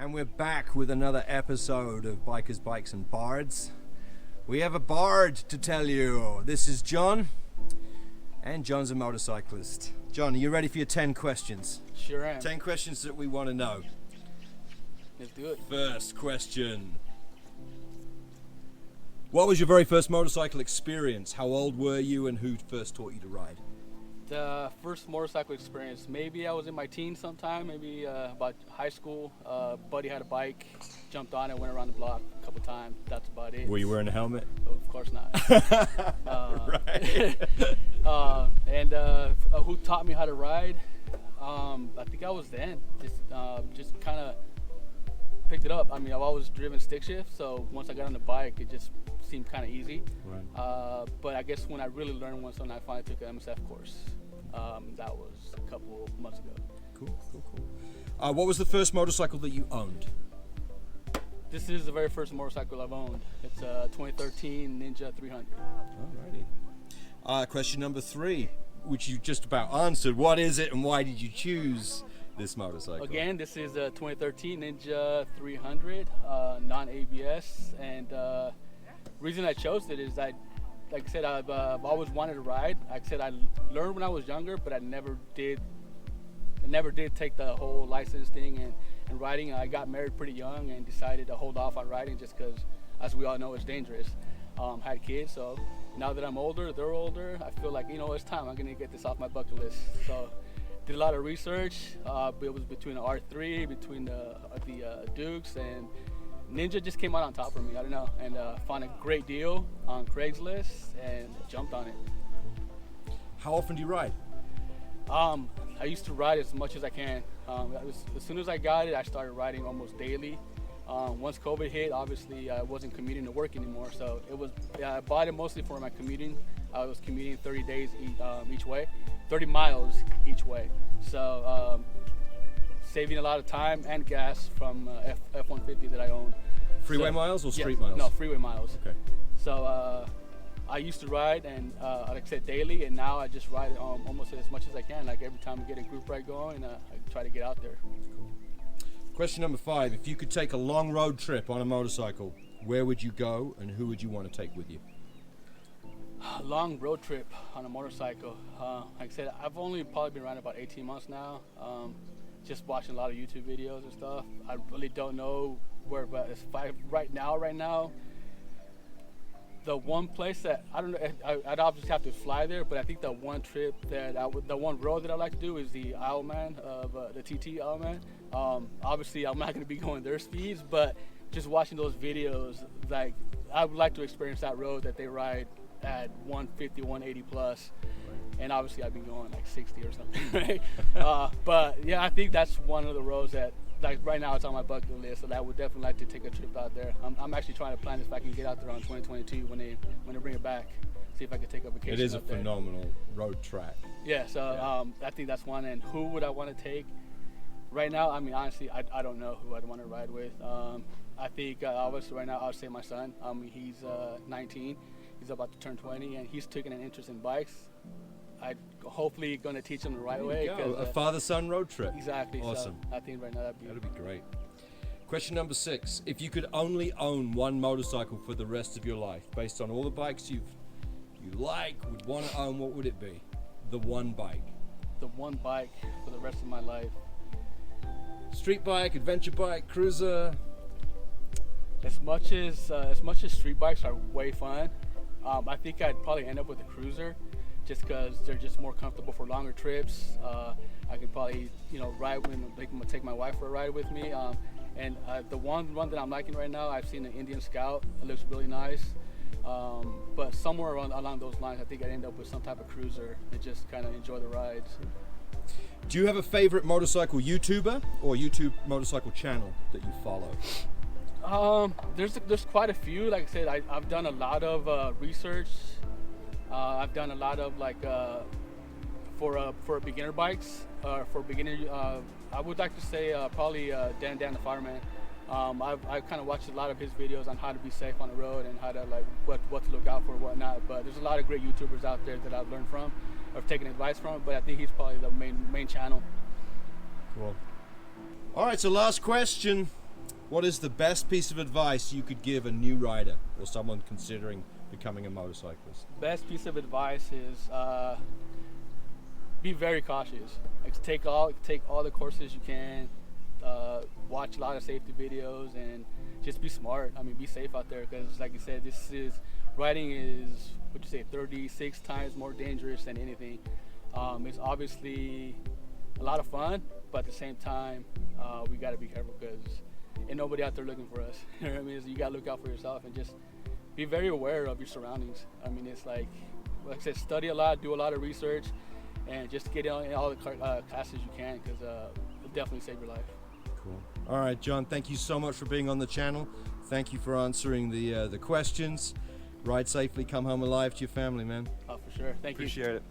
And we're back with another episode of Bikers, Bikes and Bards. We have a bard to tell you. This is John, and John's a motorcyclist. John, are you ready for your 10 questions? Sure am. 10 questions that we want to know. Let's do it. First question. What was your very first motorcycle experience? How old were you and who first taught you to ride? The first motorcycle experience, maybe I was in my teens sometime, maybe about high school. Buddy had a bike, jumped on it, went around the block a couple times. That's about it. Were you wearing a helmet? Of course not. Right. And who taught me how to ride? I think I was then. Just kind of picked it up. I mean, I've always driven stick shift, so once I got on the bike, it just seemed kind of easy. Right. But I guess when I really learned once when I finally took an MSF course, that was a couple months ago. Cool. What was the first motorcycle that you owned? This is the very first motorcycle I've owned. It's a 2013 Ninja 300. Alrighty. Question number 3, which you just about answered. What is it and why did you choose this motorcycle? Again, this is a 2013 Ninja 300, non-ABS, and reason I chose it is that, like I said, I've always wanted to ride. Like I said, I learned when I was younger, but I never did take the whole license thing and riding. I got married pretty young and decided to hold off on riding just because, as we all know, it's dangerous. Had kids, so now that I'm older, they're older, I feel like, it's time. I'm gonna get this off my bucket list. So did a lot of research. It was between the R3, between the Dukes, and Ninja just came out on top for me. I don't know, and found a great deal on Craigslist and jumped on it. How often do you ride? I used to ride as much as I can. As soon as I got it, I started riding almost daily. Once COVID hit, obviously I wasn't commuting to work anymore, so I bought it mostly for my commuting. I was commuting 30 days each way, 30 miles each way. So saving a lot of time and gas from F-150 that I own. Freeway miles or street miles? No, freeway miles. Okay. So I used to ride, and like I said, daily, and now I just ride almost as much as I can. Like every time we get a group ride going, I try to get out there. Cool. Question number 5. If you could take a long road trip on a motorcycle, where would you go and who would you want to take with you? Long road trip on a motorcycle. Like I said, I've only probably been riding about 18 months now. Just watching a lot of YouTube videos and stuff. I really don't know where, but right now, the one place that I don't know, I'd obviously have to fly there, but I think the one trip the one road that I like to do is the Isleman of the TT Isleman. Obviously, I'm not going to be going their speeds, but just watching those videos, like I would like to experience that road that they ride at 150, 180 plus. And obviously I've been going like 60 or something, right? But yeah, I think that's one of the roads that, like right now, it's on my bucket list. So I would definitely like to take a trip out there. I'm actually trying to plan this if I can get out there on 2022 when they bring it back. See if I can take a vacation. It is a there. phenomenal road track. Yeah, so I think that's one. And who would I want to take? Right now, I mean, honestly, I don't know who I'd want to ride with. I think obviously right now I would say my son. He's 19. He's about to turn 20, and he's taking an interest in bikes. I'm hopefully going to teach him the right way. A father-son road trip. Exactly. Awesome. So I think right now that'd be great. Question number 6. If you could only own one motorcycle for the rest of your life, based on all the bikes you would want to own, what would it be? The one bike. The one bike for the rest of my life. Street bike, adventure bike, cruiser. As much as street bikes are way fun, I think I'd probably end up with a cruiser, just because they're just more comfortable for longer trips. I could probably, ride with, take my wife for a ride with me. And the one that I'm liking right now, I've seen an Indian Scout. It looks really nice. But somewhere along those lines, I think I'd end up with some type of cruiser and just kind of enjoy the rides. Do you have a favorite motorcycle YouTuber or YouTube motorcycle channel that you follow? There's quite a few. Like I said, I've done a lot of research. I've done a lot of for beginner bikes, for beginner. I would like to say probably Dan the Fireman. I've kind of watched a lot of his videos on how to be safe on the road and how to what to look out for and whatnot. But there's a lot of great YouTubers out there that I've learned from, or taken advice from. But I think he's probably the main channel. Cool. All right, so last question. What is the best piece of advice you could give a new rider or someone considering becoming a motorcyclist? Best piece of advice is be very cautious. Like take all the courses you can. Watch a lot of safety videos and just be smart. I mean, be safe out there because, like you said, riding is 36 times more dangerous than anything. It's obviously a lot of fun, but at the same time, we got to be careful because ain't nobody out there looking for us. You know what I mean? So you got to look out for yourself and just be very aware of your surroundings. I mean, it's like I said, study a lot, do a lot of research, and just get in all the classes you can because it'll definitely save your life. Cool. All right, John, thank you so much for being on the channel. Thank you for answering the questions. Ride safely, come home alive to your family, man. Oh, for sure. Thank you. Appreciate it.